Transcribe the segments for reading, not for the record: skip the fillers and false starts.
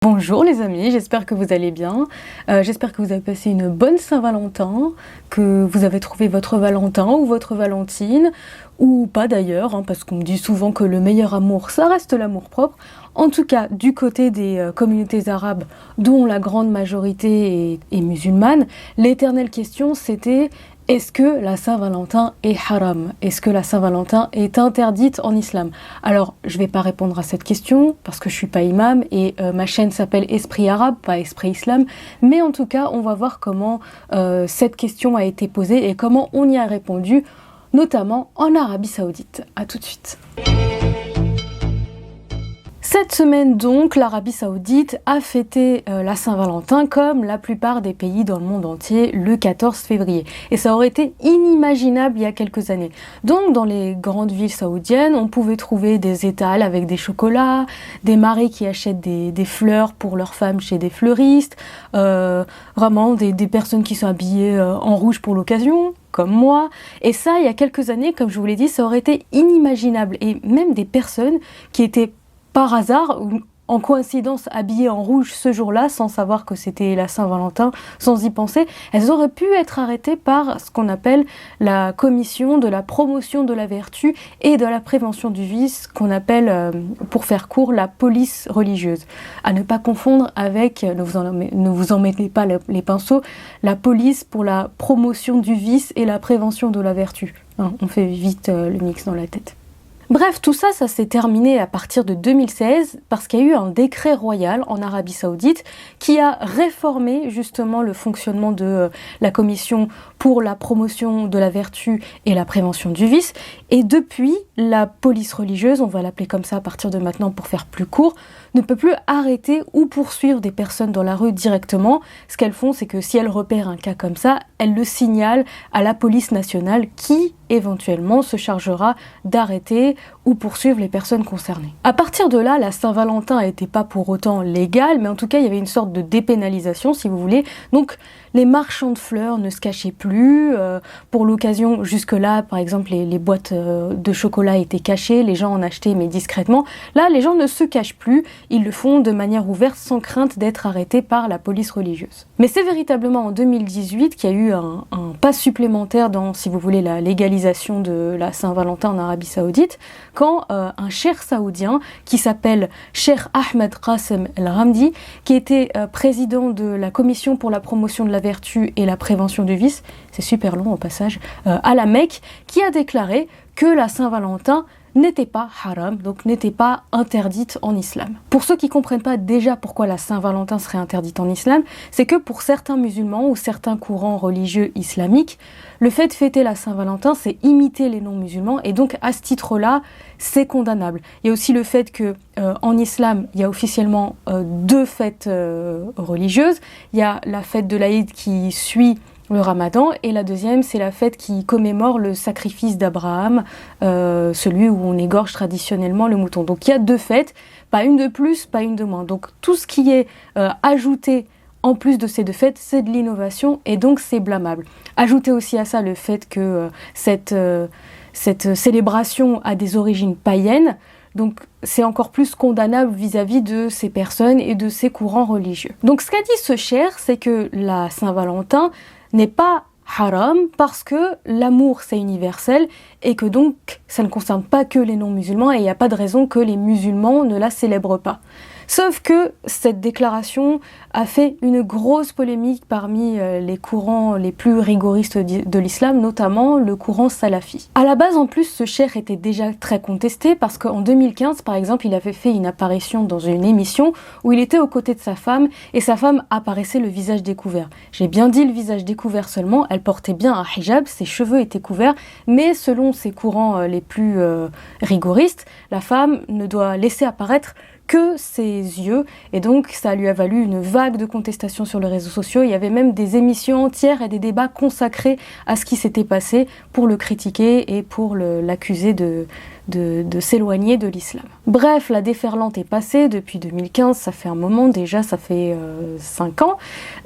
Bonjour les amis, j'espère que vous allez bien, j'espère que vous avez passé une bonne Saint-Valentin, que vous avez trouvé votre Valentin ou votre Valentine, ou pas d'ailleurs, parce qu'on me dit souvent que le meilleur amour, ça reste l'amour-propre. En tout cas, du côté des communautés arabes, dont la grande majorité est musulmane, l'éternelle question c'était: est-ce que la Saint-Valentin est haram? Est-ce que la Saint-Valentin est interdite en islam? Alors, je ne vais pas répondre à cette question parce que je ne suis pas imam et ma chaîne s'appelle Esprit Arabe, pas Esprit Islam. Mais en tout cas, on va voir comment cette question a été posée et comment on y a répondu, notamment en Arabie Saoudite. A tout de suite. Cette semaine donc, l'Arabie Saoudite a fêté la Saint-Valentin comme la plupart des pays dans le monde entier le 14 février. Et ça aurait été inimaginable il y a quelques années. Donc dans les grandes villes saoudiennes, on pouvait trouver des étals avec des chocolats, des maris qui achètent des fleurs pour leurs femmes chez des fleuristes, vraiment des personnes qui sont habillées en rouge pour l'occasion, comme moi. Et ça, il y a quelques années, comme je vous l'ai dit, ça aurait été inimaginable. Et même des personnes qui étaient par hasard, en coïncidence, habillées en rouge ce jour-là, sans savoir que c'était la Saint-Valentin, sans y penser, elles auraient pu être arrêtées par ce qu'on appelle la commission de la promotion de la vertu et de la prévention du vice, qu'on appelle, pour faire court, la police religieuse. À ne pas confondre avec, ne vous en mettez pas les pinceaux, la police pour la promotion du vice et la prévention de la vertu. On fait vite le mix dans la tête. Bref, tout ça s'est terminé à partir de 2016 parce qu'il y a eu un décret royal en Arabie Saoudite qui a réformé justement le fonctionnement de la commission pour la promotion de la vertu et la prévention du vice. Et depuis, la police religieuse, on va l'appeler comme ça à partir de maintenant pour faire plus court, ne peut plus arrêter ou poursuivre des personnes dans la rue directement. Ce qu'elles font, c'est que si elles repèrent un cas comme ça, elles le signalent à la police nationale qui, éventuellement, se chargera d'arrêter ou poursuivre les personnes concernées. À partir de là, la Saint-Valentin n'était pas pour autant légale, mais en tout cas, il y avait une sorte de dépénalisation, si vous voulez. Donc, les marchands de fleurs ne se cachaient plus. Pour l'occasion, jusque-là, par exemple, les boîtes de chocolat étaient cachées, les gens en achetaient, mais discrètement. Là, les gens ne se cachent plus, ils le font de manière ouverte, sans crainte d'être arrêtés par la police religieuse. Mais c'est véritablement en 2018 qu'il y a eu un pas supplémentaire dans, si vous voulez, la légalisation de la Saint-Valentin en Arabie Saoudite, quand un cheikh saoudien qui s'appelle Cheikh Ahmed Qassem El-Ramdi, qui était président de la commission pour la promotion de la vertu et la prévention du vice, c'est super long au passage, à la Mecque, qui a déclaré que la Saint-Valentin n'était pas haram, donc n'était pas interdite en islam. Pour ceux qui ne comprennent pas déjà pourquoi la Saint-Valentin serait interdite en islam, c'est que pour certains musulmans ou certains courants religieux islamiques, le fait de fêter la Saint-Valentin, c'est imiter les non-musulmans, et donc à ce titre-là, c'est condamnable. Il y a aussi le fait que en islam, il y a officiellement deux fêtes religieuses. Il y a la fête de l'Aïd qui suit le Ramadan, et la deuxième, c'est la fête qui commémore le sacrifice d'Abraham, celui où on égorge traditionnellement le mouton. Donc il y a deux fêtes, pas une de plus, pas une de moins. Donc tout ce qui est ajouté en plus de ces deux fêtes, c'est de l'innovation, et donc c'est blâmable. Ajoutez aussi à ça le fait que cette célébration a des origines païennes, donc c'est encore plus condamnable vis-à-vis de ces personnes et de ces courants religieux. Donc ce qu'a dit ce cheikh, c'est que la Saint-Valentin n'est pas haram parce que l'amour c'est universel et que donc ça ne concerne pas que les non-musulmans et il n'y a pas de raison que les musulmans ne la célèbrent pas. Sauf que cette déclaration a fait une grosse polémique parmi les courants les plus rigoristes de l'islam, notamment le courant salafi. À la base, en plus, ce cheikh était déjà très contesté parce qu'en 2015, par exemple, il avait fait une apparition dans une émission où il était aux côtés de sa femme et sa femme apparaissait le visage découvert. J'ai bien dit le visage découvert seulement, elle portait bien un hijab, ses cheveux étaient couverts, mais selon ces courants les plus rigoristes, la femme ne doit laisser apparaître que ses yeux, et donc ça lui a valu une vague de contestation sur les réseaux sociaux. Il y avait même des émissions entières et des débats consacrés à ce qui s'était passé pour le critiquer et pour l'accuser de s'éloigner de l'islam. Bref, la déferlante est passée depuis 2015, ça fait un moment déjà, ça fait 5 ans,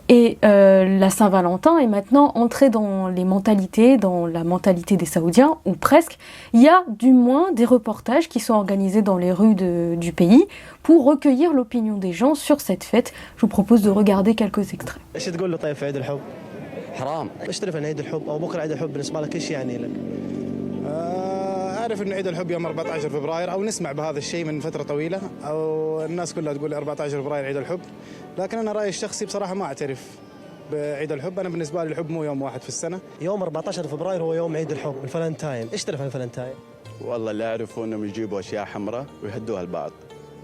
et la Saint-Valentin est maintenant entrée dans les mentalités, dans la mentalité des Saoudiens, ou presque. Il y a du moins des reportages qui sont organisés dans les rues du pays pour recueillir l'opinion des gens sur cette fête. Je vous propose de regarder quelques extraits. حرام اشتري عيد الحب او بكره عيد الحب بالنسبه لك ايش يعني لك؟ اعرف انه عيد الحب يوم 14 فبراير او نسمع بهذا الشيء من فتره طويله او الناس كلها تقول 14 فبراير عيد الحب، لكن انا رايي الشخصي بصراحه ما اعترف بعيد الحب. انا بالنسبه لي الحب مو يوم واحد في السنه. يوم 14 فبراير هو يوم عيد الحب الفالنتاين، ايش تعرف عن الفالنتاين؟ والله اللي اعرفه انهم يجيبوا اشياء حمراء ويهدوها البعض،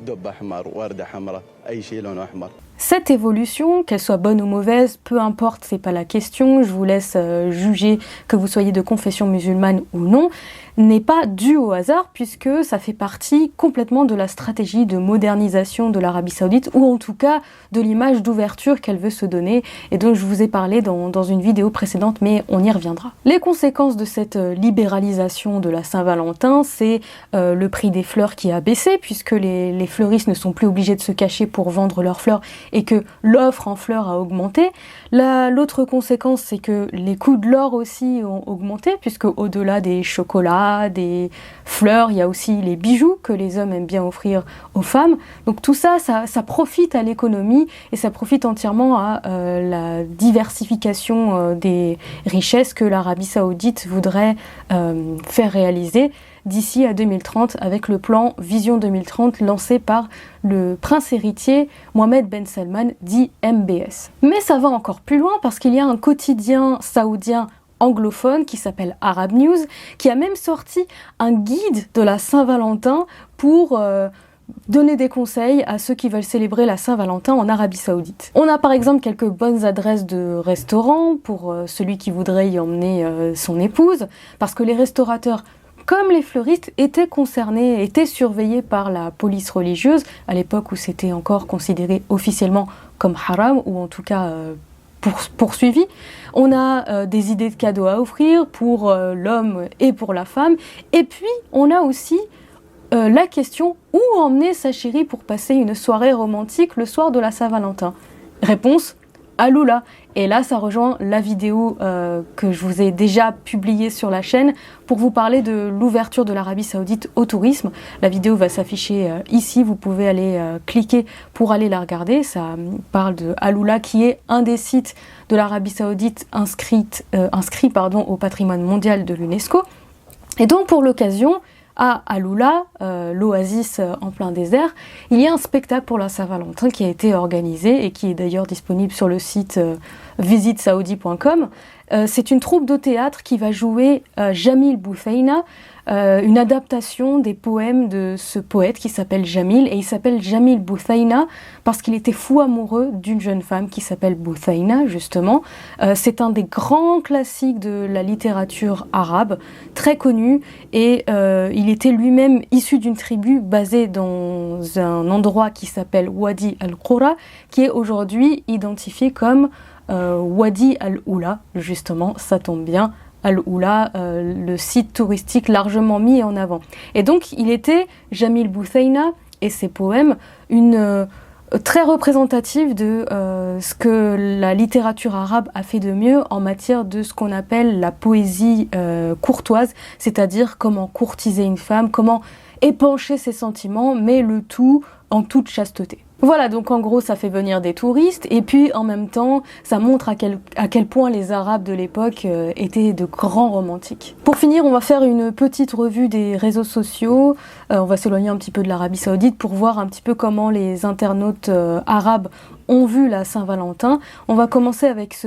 دب احمر، ورده حمراء، اي شيء لونه احمر. Cette évolution, qu'elle soit bonne ou mauvaise, peu importe, c'est pas la question, je vous laisse juger que vous soyez de confession musulmane ou non, n'est pas due au hasard puisque ça fait partie complètement de la stratégie de modernisation de l'Arabie Saoudite ou en tout cas de l'image d'ouverture qu'elle veut se donner et dont je vous ai parlé dans une vidéo précédente, mais on y reviendra. Les conséquences de cette libéralisation de la Saint-Valentin, c'est le prix des fleurs qui a baissé puisque les fleuristes ne sont plus obligés de se cacher pour vendre leurs fleurs et que l'offre en fleurs a augmenté. L'autre conséquence, c'est que les coûts de l'or aussi ont augmenté, puisque au-delà des chocolats, des fleurs, il y a aussi les bijoux que les hommes aiment bien offrir aux femmes. Donc tout ça, ça profite à l'économie et ça profite entièrement à la diversification des richesses que l'Arabie Saoudite voudrait faire réaliser d'ici à 2030 avec le plan Vision 2030 lancé par le prince héritier Mohammed Ben Salman dit MBS. Mais ça va encore plus loin parce qu'il y a un quotidien saoudien anglophone qui s'appelle Arab News qui a même sorti un guide de la Saint-Valentin pour donner des conseils à ceux qui veulent célébrer la Saint-Valentin en Arabie Saoudite. On a par exemple quelques bonnes adresses de restaurants pour celui qui voudrait y emmener son épouse parce que les restaurateurs comme les fleuristes étaient concernés, étaient surveillés par la police religieuse, à l'époque où c'était encore considéré officiellement comme haram, ou en tout cas poursuivi. On a des idées de cadeaux à offrir pour l'homme et pour la femme. Et puis, on a aussi la question où emmener sa chérie pour passer une soirée romantique le soir de la Saint-Valentin. Réponse, Alula. Et là, ça rejoint la vidéo que je vous ai déjà publiée sur la chaîne pour vous parler de l'ouverture de l'Arabie Saoudite au tourisme. La vidéo va s'afficher ici, vous pouvez aller cliquer pour aller la regarder. Ça parle de Alula qui est un des sites de l'Arabie Saoudite inscrit au patrimoine mondial de l'UNESCO. Et donc pour l'occasion, à Alula, l'oasis en plein désert, il y a un spectacle pour la Saint-Valentin qui a été organisé et qui est d'ailleurs disponible sur le site visitesaoudi.com. C'est une troupe de théâtre qui va jouer Jamil Bouthayna, une adaptation des poèmes de ce poète qui s'appelle Jamil, et il s'appelle Jamil Bouthayna parce qu'il était fou amoureux d'une jeune femme qui s'appelle Bouthayna justement. C'est un des grands classiques de la littérature arabe, très connu, et il était lui-même issu d'une tribu basée dans un endroit qui s'appelle Wadi al-Qura, qui est aujourd'hui identifié comme Wadi al-Oula, justement, ça tombe bien, Al-Oula, le site touristique largement mis en avant. Et donc, il était, Jamil Bouthayna et ses poèmes, très représentative de ce que la littérature arabe a fait de mieux en matière de ce qu'on appelle la poésie courtoise, c'est-à-dire comment courtiser une femme, comment épancher ses sentiments, mais le tout en toute chasteté. Voilà, donc en gros ça fait venir des touristes et puis en même temps ça montre à quel point les Arabes de l'époque étaient de grands romantiques. Pour finir, on va faire une petite revue des réseaux sociaux, on va s'éloigner un petit peu de l'Arabie Saoudite pour voir un petit peu comment les internautes arabes ont vu la Saint-Valentin. On va commencer avec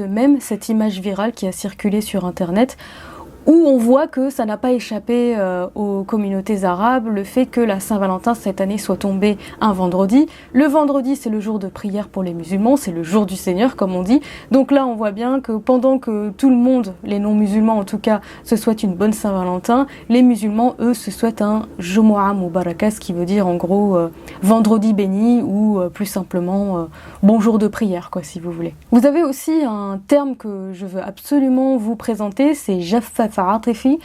cette image virale qui a circulé sur internet, où on voit que ça n'a pas échappé aux communautés arabes, le fait que la Saint-Valentin cette année soit tombée un vendredi. Le vendredi, c'est le jour de prière pour les musulmans, c'est le jour du Seigneur comme on dit. Donc là, on voit bien que pendant que tout le monde, les non-musulmans en tout cas, se souhaitent une bonne Saint-Valentin, les musulmans, eux, se souhaitent un Jumu'ah Mubaraka, ce qui veut dire en gros vendredi béni ou plus simplement bon jour de prière, quoi, si vous voulez. Vous avez aussi un terme que je veux absolument vous présenter, c'est Jaffa Jaffaf Atifi.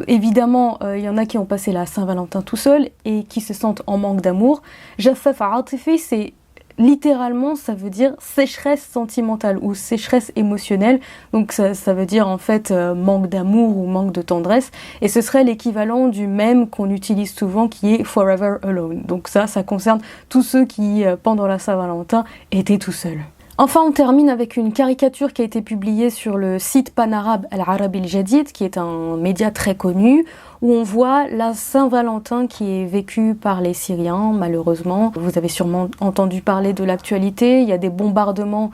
Évidemment, il y en a qui ont passé la Saint-Valentin tout seul et qui se sentent en manque d'amour. Jaffaf Atifi, c'est littéralement, ça veut dire sécheresse sentimentale ou sécheresse émotionnelle. Donc ça veut dire en fait manque d'amour ou manque de tendresse. Et ce serait l'équivalent du mème qu'on utilise souvent qui est Forever Alone. Donc ça concerne tous ceux qui, pendant la Saint-Valentin, étaient tout seuls. Enfin, on termine avec une caricature qui a été publiée sur le site panarabe Al-Arabi Al-Jadid, qui est un média très connu, où on voit la Saint-Valentin qui est vécue par les Syriens, malheureusement. Vous avez sûrement entendu parler de l'actualité, il y a des bombardements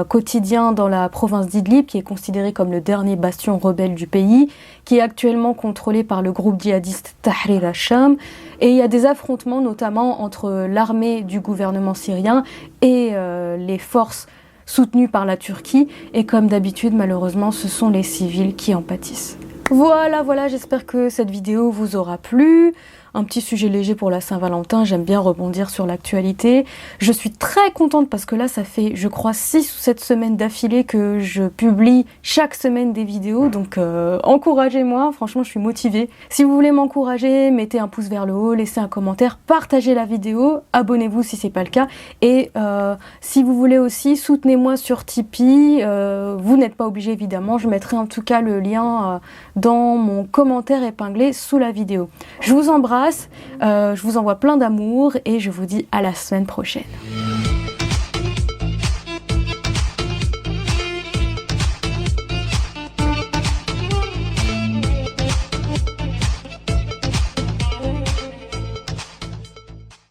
quotidiens dans la province d'Idlib, qui est considérée comme le dernier bastion rebelle du pays, qui est actuellement contrôlé par le groupe djihadiste Tahrir al-Sham. Et il y a des affrontements notamment entre l'armée du gouvernement syrien et les forces soutenues par la Turquie. Et comme d'habitude, malheureusement, ce sont les civils qui en pâtissent. Voilà, j'espère que cette vidéo vous aura plu. Un petit sujet léger pour la Saint-Valentin, j'aime bien rebondir sur l'actualité. Je suis très contente parce que là, ça fait, je crois, 6 ou 7 semaines d'affilée que je publie chaque semaine des vidéos. Donc, encouragez-moi, franchement, je suis motivée. Si vous voulez m'encourager, mettez un pouce vers le haut, laissez un commentaire, partagez la vidéo, abonnez-vous si c'est pas le cas. Et si vous voulez aussi, soutenez-moi sur Tipeee. Vous n'êtes pas obligé, évidemment. Je mettrai en tout cas le lien dans mon commentaire épinglé sous la vidéo. Je vous embrasse. Je vous envoie plein d'amour et je vous dis à la semaine prochaine.